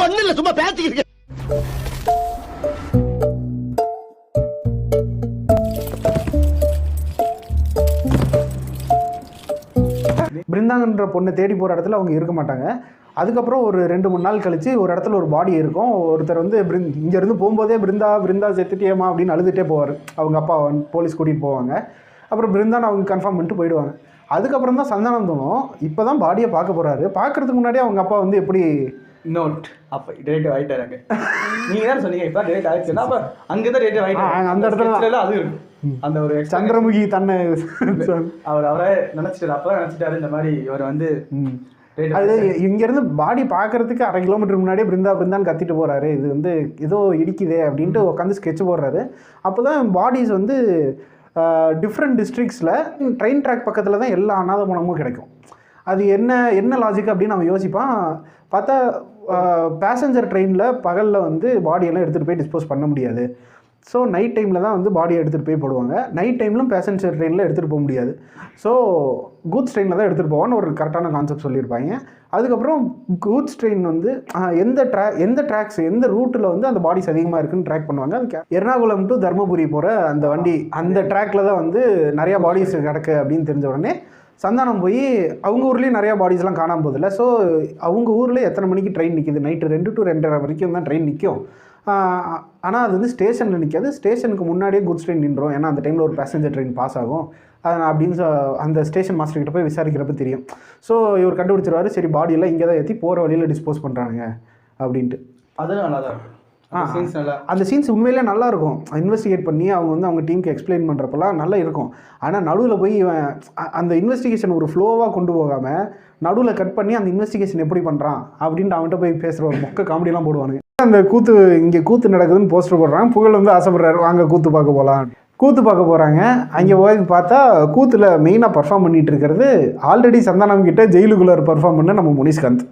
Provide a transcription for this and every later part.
ஒண்ணு இல்ல சும்மா பேசிக்கிட்டு. பிருந்தாங்கன்ற பொண்ணை தேடி போகிற இடத்துல அவங்க இருக்க மாட்டாங்க. அதுக்கப்புறம் ஒரு 2-3 நாள் கழித்து ஒரு இடத்துல ஒரு பாடி இருக்கும். ஒருத்தர் வந்து இங்கேருந்து போகும்போதே பிருந்தா செத்துட்டியேமா அப்படின்னு அழுதுகிட்டே போவார். அவங்க அப்பா போலீஸ் கூட்டிகிட்டு போவாங்க. அப்புறம் பிருந்தான்னு அவங்க கன்ஃபார்ம் பண்ணிட்டு போயிடுவாங்க. அதுக்கப்புறம் தான் சந்தானம் தோணும் இப்போ தான் பாடியை பார்க்க போகிறாரு. பார்க்குறதுக்கு முன்னாடியே அவங்க அப்பா வந்து எப்படி நோட் அப்போ டேரக்ட் ஆகிட்டாங்க. நீங்கள் தான் சொன்னீங்க இப்போ டேரக்ட் ஆகிடுச்சுன்னா அப்போ அங்கே தான் டேரக்ட் ஆகிட்டாங்க. அந்த இடத்துல அது இருக்கும். அந்த ஒரு சந்திரமுகி தன்னை அவரே நினச்சிட்டாரு. அப்போ தான் நினச்சிட்டாரு இந்த மாதிரி இவர் வந்து அது இங்கேருந்து பாடி பார்க்கறதுக்கு 1/2 கிலோமீட்டர் முன்னாடியே பிருந்தான்னு கத்திட்டு போகிறாரு. இது வந்து ஏதோ இடிக்குதே அப்படின்ட்டு உட்காந்து ஸ்கெட்ச் போடுறாரு. அப்போ தான் பாடிஸ் வந்து டிஃப்ரெண்ட் டிஸ்ட்ரிக்ஸில் ட்ரெயின் ட்ராக் பக்கத்தில் தான் எல்லா அனாதை மனமும் கிடைக்கும். அது என்ன லாஜிக் அப்படின்னு நம்ம யோசிப்பான். பார்த்தா பேசஞ்சர் ட்ரெயினில் பகலில் வந்து பாடியெல்லாம் எடுத்துகிட்டு போய் டிஸ்போஸ் பண்ண முடியாது. ஸோ நைட் டைமில் தான் வந்து பாடியை எடுத்துகிட்டு போய் போடுவாங்க. நைட் டைம்லும் பேசஞ்சர் ட்ரெயினில் எடுத்துகிட்டு போக முடியாது. ஸோ கூட்ஸ் ட்ரெயினில் தான் எடுத்துகிட்டு போவான்னு ஒரு கரெக்டான கான்செப்ட் சொல்லியிருப்பாங்க. அதுக்கப்புறம் கூட்ஸ் ட்ரெயின் வந்து எந்த ட்ராக்ஸ் எந்த ரூட்டில் வந்து அந்த பாடிஸ் அதிகமாக இருக்குன்னு ட்ராக் பண்ணுவாங்க. அது எர்ணாகுளம் டு தர்மபுரி போகிற அந்த வண்டி அந்த ட்ராக்கில் தான் வந்து நிறையா பாடிஸ் கிடக்கு அப்படின்னு தெரிஞ்ச உடனே சந்தானம் போய் அவங்க ஊர்லேயும் நிறையா பாடிஸ்லாம் காணாமல் போதில்லை. ஸோ அவங்க ஊரில் எத்தனை மணிக்கு ட்ரெயின் நிற்கிது? நைட்டு 2 to 2:30 வரைக்கும் தான் ட்ரெயின் நிற்கும். ஆனால் அது வந்து ஸ்டேஷனில் நிற்காது. ஸ்டேஷனுக்கு முன்னாடியே குட்ஸ் ட்ரெயின் நின்றோம். ஏன்னா அந்த டைமில் ஒரு பேசஞ்சர் ட்ரெயின் பாஸ் ஆகும். அப்படின்னு அந்த ஸ்டேஷன் மாஸ்டர்கிட்ட போய் விசாரிக்கிறப்ப தெரியும். ஸோ இவர் கண்டுபிடிச்சிருவாரு, சரி பாடியெல்லாம் இங்கே தான் ஏற்றி போகிற வழியில் டிஸ்போஸ் பண்ணுறாங்க அப்படின்ட்டு. அதுவும் நல்லா தான் அந்த சீன்ஸ் உண்மையிலே நல்லாயிருக்கும். இன்வெஸ்டிகேட் பண்ணி அவங்க வந்து அவங்க டீமுக்கு எக்ஸ்பிளைன் பண்ணுறப்பெல்லாம் நல்லா இருக்கும். ஆனால் நடுவில் போய் இவன் அந்த இன்வெஸ்டிகேஷன் ஒரு ஃப்ளோவாக கொண்டு போகாமல் நடுவில் கட் பண்ணி அந்த இன்வெஸ்டிகேஷன் எப்படி பண்ணுறான் அப்படின்ட்டு அவன்கிட்ட போய் பேசுகிற ஒரு மொக்க காமெடியெலாம் போடுவானுங்க. அந்த இங்கே கூத்து நடக்குதுன்னு போஸ்டர் போடுறாங்க. புகழ் வந்து ஆசைப்படுறாரு, வாங்க கூத்து பார்க்க போகலாம். கூத்து பார்க்க போகிறாங்க. அங்கே போய் பார்த்தா கூத்தில் மெயினாக பர்ஃபார்ம் பண்ணிகிட்டு இருக்கிறது ஆல்ரெடி சந்தானம் கிட்ட ஜெயிலுக்குள்ளே பர்ஃபார்ம் பண்ண நம்ம முனிஷ்காந்த்.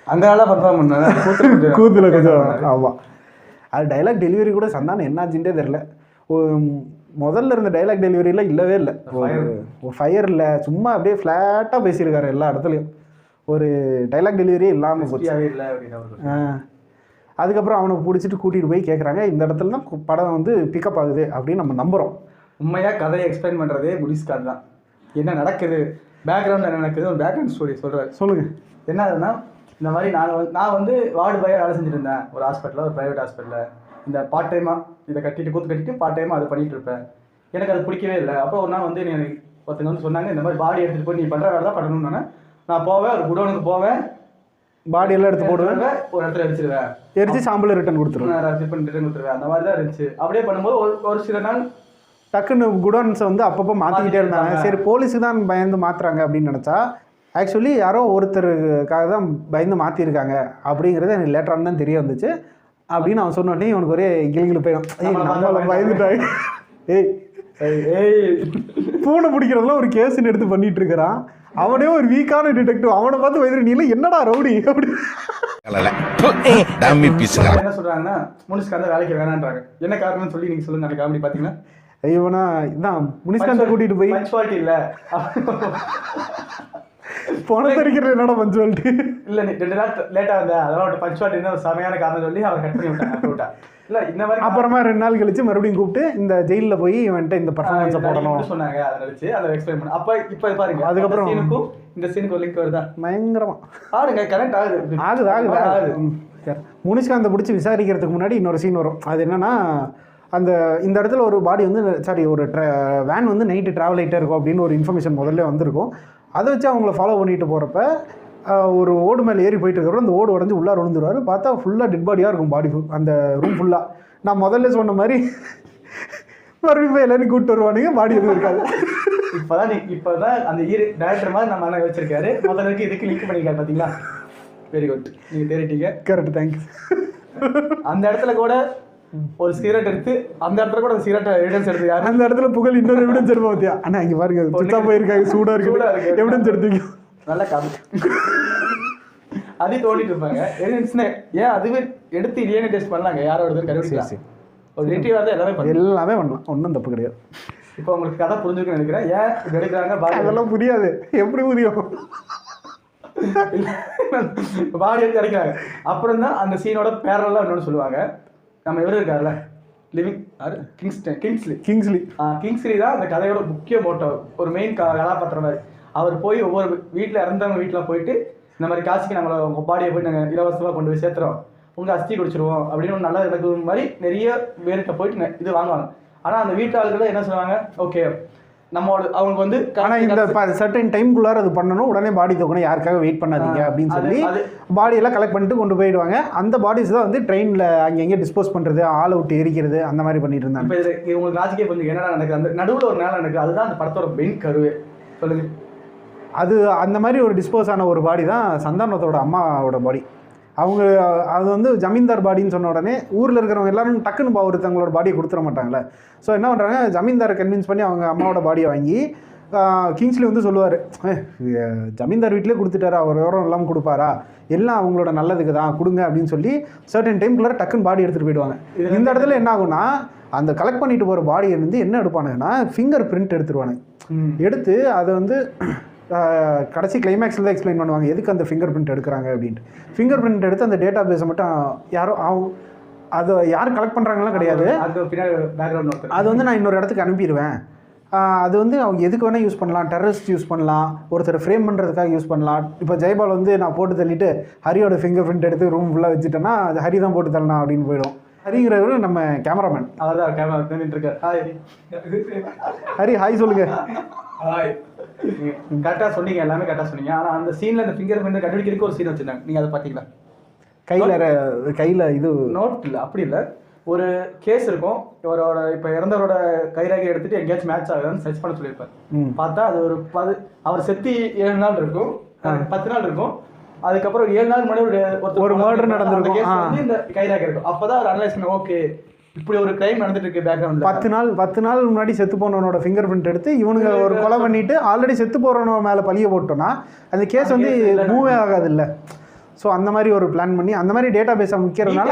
அந்த ஆளாக பர்ஃபார்ம் பண்ண கூத்தில் கொஞ்சம் ஆமாம். அது டைலாக் டெலிவரி கூட சந்தானம் என்னாச்சுட்டே தெரில. முதல்ல இருந்த டைலாக் டெலிவரியில் இல்லவே இல்லை. ஒரு ஃபயர் இல்லை, சும்மா அப்படியே ஃப்ளாட்டாக பேசியிருக்காரு எல்லா இடத்துலையும். ஒரு டைலாக் டெலிவரியே இல்லாமல் போச்சு. அதுக்கப்புறம் அவனை பிடிச்சிட்டு கூட்டிகிட்டு போய் கேட்குறாங்க. இந்த இடத்துல தான் படம் வந்து பிக்கப் ஆகுது அப்படின்னு நம்ம நம்புகிறோம். உண்மையாக கதையை எக்ஸ்பிளைன் பண்ணுறதே முனிஷ்காந்த் தான். என்ன நடக்குது, பேக்ரவுண்டில் என்ன நடக்குது, ஒரு பேக்ரவுண்ட் ஸ்டோரி சொல்கிறார். சொல்லுங்கள். என்ன ஆகுதுன்னா, இந்த மாதிரி நான் வந்து வார்டு பாயாக வேலை செஞ்சுட்டு இருந்தேன் ஒரு ஹாஸ்பிட்டலில், ஒரு ப்ரைவேட் ஹாஸ்பிட்டலில். இந்த பார்ட் டைமாக இதை கூத்து கட்டிட்டு பார்ட் டைமாக அதை பண்ணிகிட்டு இருப்பேன். எனக்கு அது பிடிக்கவே இல்லை. அப்போ ஒரு நாள் வந்து ஒருத்தங்க வந்து சொன்னாங்க, இந்த மாதிரி பாடி எடுத்துகிட்டு போய் நீ பண்ணுற வேலை தான் பண்ணணும்னு. நான் போவேன், ஒரு குடோனுக்கு போவேன், பாடியெல்லாம் எடுத்து போடுவேன், ஒரு இடத்துல எரிச்சிடுவேன், எரிச்சு சாம்பிள் ரிட்டர்ன் கொடுத்துருவேன். அந்த மாதிரி தான் இருந்துச்சு. அப்படியே பண்ணும்போது ஒரு சில நாள் டக்குன்னு குடோன்ஸை வந்து அப்பப்போ மாற்றிக்கிட்டே இருந்தாங்க. சரி போலீஸுக்கு தான் பயந்து மாற்றுறாங்க அப்படின்னு நினச்சா ஆக்சுவலி யாரோ ஒருத்தருக்காக தான் பயந்து மாற்றிருக்காங்க அப்படிங்கிறது எனக்கு லேட்டரான தான் தெரிய வந்துச்சு. அப்படின்னு அவன் சொன்னோடனே இவனுக்கு ஒரே கிளிகிளு போயிடும். நம்மளை பயந்துட்டாங்க. பூனை பிடிக்கிறதுலாம் ஒரு கேஸுன்னு எடுத்து பண்ணிட்டு இருக்கிறான். அவனே ஒரு வீக்கான டிடெக்டிவ். அவனை பார்த்து வயது நீல என்னடா ரவுடி அப்படி என்ன சொல்றாங்கன்னா முனிஷ்காந்த் வேலைக்கு வேணான்றாங்க. என்ன காரணம்னு சொல்லி நீங்க சொல்லுங்க. அந்த காமெடி பாத்தீங்கன்னா இவனா இதான் முனிஷ்காந்தை கூட்டிட்டு போய் பஞ்சுவாலிட்டி இல்ல பணம் தெரிக்கிறது என்னோட பஞ்சுவாலிட்டி இல்ல, நீ 2 நாள் லேட்டா வந்த அதனால பஞ்சுவாலிட்டி ஒரு சமையான காரணம் சொல்லி அவர் கட் பண்ணி விட்டாங்க. இல்ல இந்த மாதிரி அப்புறமா 2 நாள் கழிச்சு மறுபடியும் கூப்பிட்டு இந்த ஜெயிலில் போய் இவன்ட்ட இந்த பர்ஃபார்மன்ஸை போடணும் சொன்னாங்க. அதை வச்சு அதை எக்ஸ்பிளைன் பண்ண. இப்போ பாருங்க, அதுக்கப்புறம் இந்த சீனுக்கு ஒரு லிங்க் வருதா பயங்கரமா பாருங்க. கரெக்ட் ஆகுது. முனிஷ்காந்தை பிடிச்சி விசாரிக்கிறதுக்கு முன்னாடி இன்னொரு சீன் வரும். அது என்னன்னா, இந்த இடத்துல ஒரு பாடி வந்து ஒரு வேன் வந்து நைட்டு ட்ராவல் ஆகிட்டே இருக்கும் அப்படின்னு ஒரு இன்ஃபர்மேஷன் முதல்ல வந்திருக்கும். அதை வச்சு அவங்கள ஃபாலோ பண்ணிட்டு போகிறப்ப ஒரு ஓடு மேலே ஏறி போயிட்டு இருக்கிறப்ப அந்த ஓடு உடஞ்சி உள்ளார விழுந்துருவார். பார்த்தா ஃபுல்லாக டெட் பாடியாக இருக்கும் பாடி, அந்த ரூம் ஃபுல்லாக. நான் முதல்ல சொன்ன மாதிரி மறுபடியும் போய் எல்லாரும் கூப்பிட்டு வருவானுங்க, பாடி எதுவும் இருக்காது. இப்போதான் அந்த டேரக்டர் மாதிரி நம்ம அண்ணன் வச்சிருக்காரு. முதல்ல இதுக்கு லிங்க் பண்ணியிருக்காரு பார்த்தீங்களா? வெரி குட், நீங்கள் தேடிட்டீங்க. Correct, thank you. அந்த இடத்துல கூட ஒரு சிகரெட் எடுத்து அந்த இடத்துல கூட சிகரெட் எவிடன்ஸ் எடுத்து யாரு அந்த இடத்துல புகழ் இன்னொரு எவிடன்ஸ் எடுப்பா பார்த்தியா? அண்ணா இங்கே பாருங்க சுத்தா போயிருக்காங்க, சூடாக இருக்கு, எவிடன்ஸ் எடுத்தீங்க. நல்லா காமி அதே தோண்டிட்டு இருப்பாங்க. எவிடன்ஸ்னு ஏன் அதுவே எடுத்து டிஎன்ஏ டெஸ்ட் பண்ணலாங்க, யாரோ ஒருத்தர் கண்டுபிடிக்கலாம். ஒரு ரிலேட்டிவ் தான் எல்லாமே பண்ணலாம், ஒன்றும் தப்பு கிடையாது. இப்போ உங்களுக்கு கதை புரிஞ்சுக்கணும்னு நினைக்கிறேன். ஏன் இப்படி எடுக்கிறாங்க அதெல்லாம் புரியாது. எப்படி புரியும்? பாடி எடுத்து இறக்கிறாங்க. அப்புறம் தான் அந்த சீனோட பேரலாம் இன்னொன்று சொல்லுவாங்க. நம்ம இவரு இருக்காருல்ல லிவிங் கிங்ஸ்லி தான் அந்த கதையோட முக்கிய மோட்டோ, ஒரு மெயின் கதாபாத்திரம் மாதிரி. அவர் போய் ஒவ்வொரு வீட்டில் இறந்தவங்க வீட்டில் போயிட்டு இந்த மாதிரி காசுக்கு நம்மளை உங்கள் பாடியை போய் நாங்கள் இலவசமாக கொண்டு போய் சேர்த்துறோம், உங்கள் அஸ்தி குடிச்சிருவோம் அப்படின்னு நல்லா நடக்குது மாதிரி நிறைய பேர்கிட்ட போயிட்டு இது வாங்குவாங்க. ஆனால் அந்த வீட்டு ஆளுகள் என்ன சொல்லுவாங்க, ஓகே நம்மளோட அவங்களுக்கு வந்து ஆனால் இந்த சர்டன் டைம்குள்ளார அது பண்ணணும், உடனே பாடி தூக்கணும், யாருக்காக வெயிட் பண்ணாதீங்க அப்படின்னு சொல்லி பாடியெல்லாம் கலெக்ட் பண்ணிட்டு கொண்டு போயிடுவாங்க. அந்த பாடிஸ் தான் வந்து ட்ரெயினில் அங்கங்கே டிஸ்போஸ் பண்ணுறது, ஆள் விட்டு எரிக்கிறது அந்த மாதிரி பண்ணிட்டு இருந்தாங்க. இப்போ உங்களுக்கு ராஜிக்கே கொஞ்சம் என்னடா நடக்குது, அந்த நடுவில் ஒரு நேரம் நடக்குது, அதுதான் அந்த படத்தோட மெயின் கருவே. சொல்லுங்க. அது அந்த மாதிரி ஒரு டிஸ்போஸ் ஆன ஒரு பாடி தான் சந்தானத்தோட அம்மாவோட பாடி. அவங்க அது வந்து ஜமீன்தார் பாடின்னு சொன்ன உடனே ஊரில் இருக்கிறவங்க எல்லாரும் டக்குன்னு ஒருத்தவங்களோட பாடியை கொடுத்துட மாட்டாங்களே. ஸோ என்ன பண்ணுறாங்க, ஜமீன்தாரை கன்வின்ஸ் பண்ணி அவங்க அம்மாவோட பாடியை வாங்கி கிங்ஸ்லி வந்து சொல்லுவார், ஜமீன்தார் வீட்டிலே கொடுத்துட்டாரா, அவர் விவரம் இல்லாமல் கொடுப்பாரா, எல்லாம் அவங்களோட நல்லதுக்கு தான் கொடுங்க அப்படின்னு சொல்லி சர்டன் டைம்குள்ளார டக்குன்னு பாடி எடுத்துகிட்டு போயிடுவாங்க. இந்த இடத்துல என்ன ஆகும்னா, அந்த கலெக்ட் பண்ணிட்டு போகிற பாடியை வந்து என்ன எடுப்பானுங்கன்னா ஃபிங்கர் பிரிண்ட் எடுத்துருவானுங்க. எடுத்து அதை வந்து கடைசி கிளைமேக்ஸில் தான் எக்ஸ்பிளைன் பண்ணுவாங்க எதுக்கு அந்த ஃபிங்கர் பிரிண்ட் எடுக்கிறாங்க அப்படின்ட்டு. ஃபிங்கர் பிரிண்ட் எடுத்து அந்த டேட்டா பேஸை மட்டும் யாரோ அதை யார் கலெக்ட் பண்ணுறாங்கலாம் கிடையாது, அது வந்து நான் இன்னொரு இடத்துக்கு அனுப்பிடுவேன். அது வந்து அவங்க எதுக்கு வேணால் யூஸ் பண்ணலாம், டெரரிஸ்ட் யூஸ் பண்ணலாம், ஒருத்தர் ஃப்ரேம் பண்ணுறதுக்காக யூஸ் பண்ணலாம். இப்போ ஜெயபால் வந்து நான் போட்டு தள்ளிட்டு ஹரியோட ஃபிங்கர் பிரிண்ட் எடுத்து ரூம் ஃபுல்லாக வச்சுட்டேன்னா அது ஹரி தான் போட்டு தள்ளலாம் அப்படின்னு போயிடும். ஹரிங்கிறவர் நம்ம கேமராமேன், அதான் கேமரா இருக்கார். ஹரி ஹாய் சொல்லுங்க. கரெக்டாக சொன்னீங்க, எல்லாமே கரெக்டாக சொன்னீங்க. ஆனால் அந்த சீனில் அந்த ஃபிங்கர் பிரிண்ட் கண்டுபிடிக்கிறதுக்கு ஒரு சீன் வச்சுருந்தாங்க, நீங்கள் அதை பார்த்தீங்களா? கையில் இது நோட் இல்லை, அப்படி இல்லை, ஒரு கேஸ் இருக்கும், இவரோட இப்போ இறந்தவரோட கைரேகை எடுத்துட்டு எங்கேயாச்சும் மேட்ச் ஆகுதுன்னு சர்ச் பண்ண சொல்லியிருப்பார். பார்த்தா அது ஒரு அவர் செத்து 7 நாள் இருக்கும், 10 நாள் இருக்கும். அதுக்கப்புறம் 7 நாள் முன்னாடி ஒரு மர்டர் நடந்திருக்கும், இந்த கைரேகை இருக்கும். அப்போதான் அவர் அனலைஸ் பண்ண, ஓகே இப்படி ஒரு கிரைம் நடந்துட்டு இருக்கு பேக்ரவுண்ட்ல. 10 நாள் முன்னாடி செத்து போனவனோட ஃபிங்கர் பிரிண்ட் எடுத்து இவனுங்க ஒரு கொலை பண்ணிட்டு ஆல்ரெடி செத்து போறவனோட மேலே பழிய போட்டோம்னா அந்த கேஸ் வந்து மூவே ஆகாது இல்லை. ஸோ அந்த மாதிரி ஒரு பிளான் பண்ணி அந்த மாதிரி டேட்டா பேஸை முக்கிறதுனால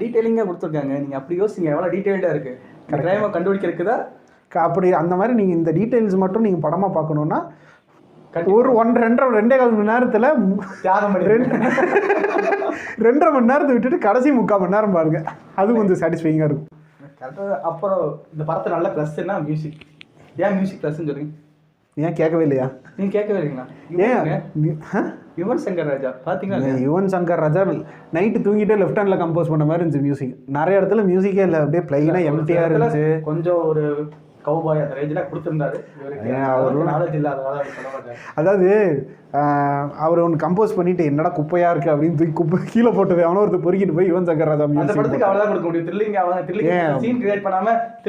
டீட்டெயிலிங்காக கொடுத்துருக்காங்க. நீங்கள் அப்படி யோசிங்க, எவ்வளோ டீட்டெயில்டாக இருக்குது கிரைமை கண்டுபிடிக்கிறதுக்குதா. அப்படி அந்த மாதிரி நீங்கள் இந்த டீட்டெயில்ஸ் மட்டும் நீங்கள் படமாக பார்க்கணுன்னா ஒரு 2.5 மணி நேரத்தில் 2.5 மணி நேரத்தை விட்டுட்டு கடைசி 3/4 மணி நேரம் பாருங்க, அது கொஞ்சம் சாட்டிஸ்ஃபைங்காக இருக்கும். அப்புறம் இந்த படத்தை நல்ல ப்ளஸ்ன்னா மியூசிக். ஏன் மியூசிக் ப்ளஸ்ன்னு சொல்லுங்க? ஏன் கேட்கவே இல்லையா? நீங்கள் கேட்கவே இல்லைங்களா? ஏன் யுவன் சங்கர் ராஜா பார்த்தீங்களா? யுவன் சங்கர் ராஜா நைட்டு தூங்கிட்டே லெஃப்ட் ஹேண்டில் கம்போஸ் பண்ண மாதிரி இருந்துச்சு மியூசிக். நிறைய இடத்துல மியூசிக்கே இல்லை, அப்படியே பிளைனாக எம்டிஆர் இருந்துச்சு. கொஞ்சம் ஒரு கவுபாய் அந்த ரேஞ்சில் கொடுத்துருந்தாரு. அதாவது அவர் ஒன்று கம்போஸ் பண்ணிட்டு என்னடா குப்பையா இருக்கு அப்படின்னு தூக்கி குப்பை கீழே போட்டது அவனை ஒருத்தர் பொறுக்கிட்டு போய் யுவன் சங்கர் ராஜா மியூசிக் கொடுக்க முடியும்.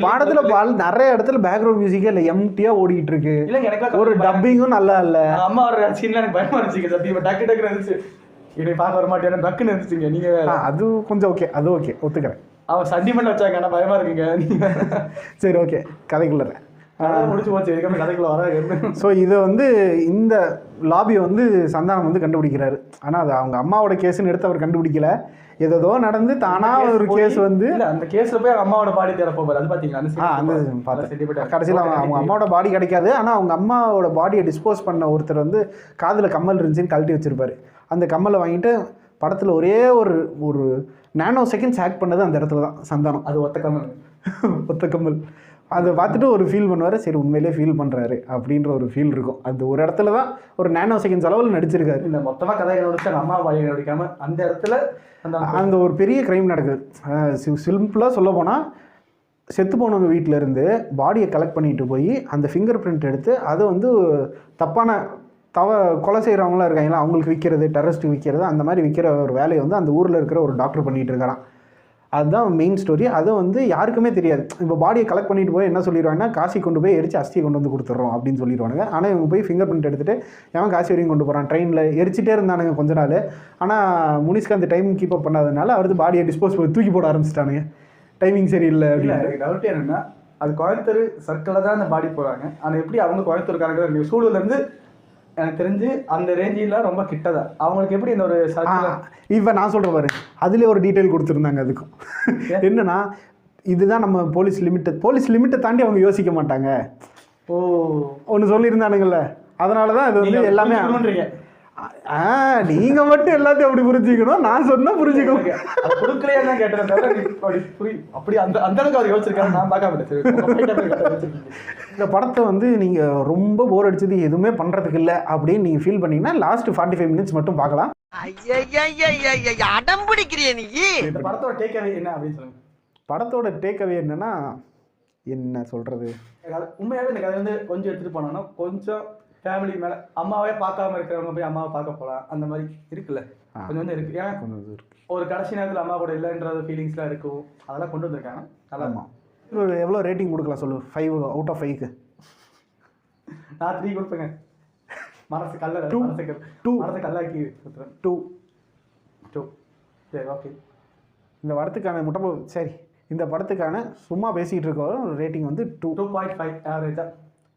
படத்துல நிறைய இடத்துல பேக்ரவுண்ட் மியூசிக்கே இல்லை, எம்டியா ஓடிட்டு இருக்கு. ஒரு டப்பிங்கும் நல்லா இல்லை. அம்மா ஒரு சீன்ல எனக்கு பயமா இருந்துச்சு, சத்தியமா டக்கு டக்குன்னு இருந்துச்சு. இதை பார்க்க வர மாட்டேன் டக்குன்னு இருந்துச்சுங்க. நீங்க அது கொஞ்சம் ஓகே, அது ஓகே ஒத்துக்கிறேன். அவன் சண்டிமெண்ட் வச்சாங்க, ஆனால் பயமா இருக்குங்க. சரி ஓகே, கதைக்குள்ள முடிச்சு போச்சு, கதைக்குள்ள வர. ஸோ இதை வந்து இந்த லாபியை வந்து சந்தானம் வந்து கண்டுபிடிக்கிறாரு. ஆனால் அது அவங்க அம்மாவோட கேஸ்ன்னு எடுத்து அவர் கண்டுபிடிக்கல, ஏதோ நடந்து தானா ஒரு கேஸ் வந்து அந்த கேஸ்ல போய் அம்மாவோட பாடி தேட போவார். அது பார்த்தீங்களா? அந்த கடைசியில் அவங்க அம்மாவோட பாடி கிடைக்காது. ஆனால் அவங்க அம்மாவோட பாடியை டிஸ்போஸ் பண்ண ஒருத்தர் வந்து காதில் கம்மல் இருந்துச்சுன்னு கழட்டி வச்சிருப்பாரு. அந்த கம்மலை வாங்கிட்டு படத்தில் ஒரே ஒரு நானோ செகண்ட்ஸ் ஆக்ட் பண்ணது அந்த இடத்துல தான் சந்தானம். அது ஒத்த கம்மல் அதை பார்த்துட்டு ஒரு ஃபீல் பண்ணுவார், சரி உண்மையிலே ஃபீல் பண்ணுறாரு அப்படின்ற ஒரு ஃபீல் இருக்கும். அது ஒரு இடத்துல தான் ஒரு நானோ செகண்ட்ஸ் அளவில் நடிச்சிருக்காரு. இந்த மொத்தமாக கதையை நடிச்சா அம்மா பாடியை நடிக்காமல் அந்த இடத்துல அந்த ஒரு பெரிய க்ரைம் நடக்குது. சிம்பிளாக சொல்ல போனால் செத்து போனவங்க வீட்டில் இருந்து பாடியை கலெக்ட் பண்ணிட்டு போய் அந்த ஃபிங்கர் பிரிண்ட் எடுத்து அதை வந்து தப்பான கொலை செய்கிறவங்களாம் இருக்காங்களா அவங்களுக்கு விற்கிறது, டெரரிஸ்ட்டு விற்கிறது, அந்த மாதிரி விற்கிற ஒரு வேலையை வந்து அந்த ஊரில் இருக்கிற ஒரு டாக்டர் பண்ணிகிட்டு இருக்கிறான். அதுதான் மெயின் ஸ்டோரி. அதை வந்து யாருக்குமே தெரியாது. இப்போ பாடியை கலெக்ட் பண்ணிட்டு போய் என்ன சொல்லிடுவாங்கன்னா, காசி கொண்டு போய் எரிச்சு அஸ்தியை கொண்டு வந்து கொடுத்துட்றோம் அப்படின்னு சொல்லிடுவானுங்க. ஆனால் இவங்க போய் ஃபிங்கர் பிரிண்ட் எடுத்துகிட்டு எவன் காசி வரையும் கொண்டு போகிறான், ட்ரெயினில் எரிச்சிட்டே இருந்தானுங்க கொஞ்ச நாள். ஆனால் முனிஷ்க்கு அந்த டைம் கீப் அப் பண்ணாததுனால அவருக்கு பாடியை டிஸ்போஸ் பண்ணி தூக்கி போட ஆரம்பிச்சிட்டானுங்க. டைமிங் சரியில்லை அப்படின்னு. டவுட் என்னென்னா, அது கோயம்புத்தூர் சர்க்கிளில் தான் அந்த பாடி போகிறாங்க. ஆனால் எப்படி அவங்க கோயம்புத்தூர்காரங்க சூழலேருந்து எனக்கு தெரிஞ்சு அந்த ரேஞ்சிலாம் ரொம்ப கிட்டதான் அவங்களுக்கு எப்படி இந்த ஒரு இப்போ நான் சொல்கிறேன் பாரு, அதுலேயே ஒரு டீட்டெயில் கொடுத்துருந்தாங்க. அதுக்கும் என்னன்னா, இதுதான் நம்ம போலீஸ் லிமிட்டை தாண்டி அவங்க யோசிக்க மாட்டாங்க. ஒன்று சொல்லியிருந்தானுங்கள்ல, அதனால தான் இது வந்து எல்லாமே நீங்க மட்டும் எல்லாத்தையும் அப்படி புரிஞ்சுக்கணும், நான் சொன்னா புரிஞ்சுக்கணும். அது கொடுக்கலையே தான் கேட்டேன் தவிர நீ அப்படி அந்த அளவுக்கு அவர் யோசிச்சிருக்காரு, நான் பார்க்காம விட்டேன். இந்த படத்தை வந்து நீங்க ரொம்ப போர் அடிச்சது எதுவுமே பண்றதுக்கு இல்லை அப்படின்னு நீங்க ஃபீல் பண்ணீங்கன்னா லாஸ்ட் 45 மினிட்ஸ் மட்டும் பார்க்கலாம். அடம் பிடிக்கிறிய நீ. இந்த படத்தோட டேக் அவே என்ன அப்படின்னு சொல்லுங்க. படத்தோட டேக் அவே என்னன்னா, என்ன சொல்றது, உண்மையாகவே இந்த கதை வந்து கொஞ்சம் எடுத்துட்டு போனோம்னா கொஞ்சம் ஃபேமிலி மேலே அம்மாவே பார்க்காம இருக்கிறவங்க போய் அம்மாவை பார்க்க போகலாம், அந்த மாதிரி இருக்குல்ல, கொஞ்சம் வந்து இருக்கு. ஏன்னா ஒரு கடைசி நேரத்தில் அம்மா கூட இல்லைன்றது ஃபீலிங்ஸ்லாம் இருக்கும், அதெல்லாம் கொண்டு வந்திருக்காங்க. நல்லா எவ்வளோ ரேட்டிங் கொடுக்கலாம் சொல்லு? 5 out of 5. நான் 3 கொடுப்பேங்க. மனசு கல்ல 2 மனசு கல்லாக்கி 2 சரி ஓகே. இந்த படத்துக்கான சரி, இந்த படத்துக்கான சும்மா பேசிகிட்டு இருக்கோம் ரேட்டிங் வந்து 2.5 ஆவரேஜா.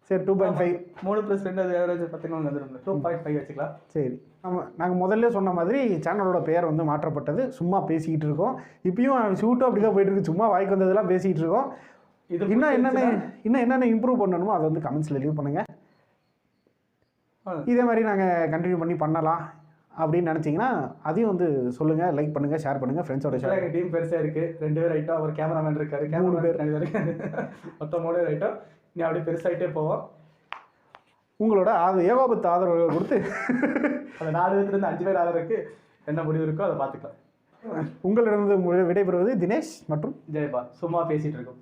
சரி 2.5. 3+2 அது ஆவரேஜ் 10 வந்துடும். 2.5 வச்சுக்கலாம். சரி, நாங்கள் முதல்ல சொன்ன மாதிரி சேனலோட பெயர் வந்து மாற்றப்பட்டது. சும்மா பேசிக்கிட்டு இருக்கோம். இப்பயும் ஷூட்டும் அப்படி தான் போயிட்டு இருக்கு. சும்மா வாய்க்கு வந்ததெல்லாம் பேசிகிட்டு இருக்கோம். இது இன்னும் என்னென்ன இம்ப்ரூவ் பண்ணணுமோ அதை வந்து கமெண்ட்ஸில் லீவ் பண்ணுங்கள். இதே மாதிரி நாங்கள் கண்டினியூ பண்ணலாம் அப்படின்னு நினச்சிங்கன்னா அதையும் வந்து சொல்லுங்கள், லைக் பண்ணுங்கள், ஷேர் பண்ணுங்கள் ஃப்ரெண்ட்ஸோட. எங்கள் டீம் பெருசாக இருக்குது. 2 பேர் ரைட்டாக, ஒரு கேமராமேன் இருக்காரு, 3 பேர் மொத்தம் 3 ரைட்டாக. நீ அப்படியே பெருசாகிட்டே போவோம். உங்களோட ஏகோபத்து ஆதரவு கொடுத்து அந்த 4 பேர்லேருந்து 5 பேர் ஆதரவுக்கு என்ன முடிவு இருக்கோ அதை பார்த்துக்கலாம். உங்களிடம் விடைபெறுவது தினேஷ் மற்றும் ஜெயபா. சும்மா பேசிகிட்டு இருக்கோம்.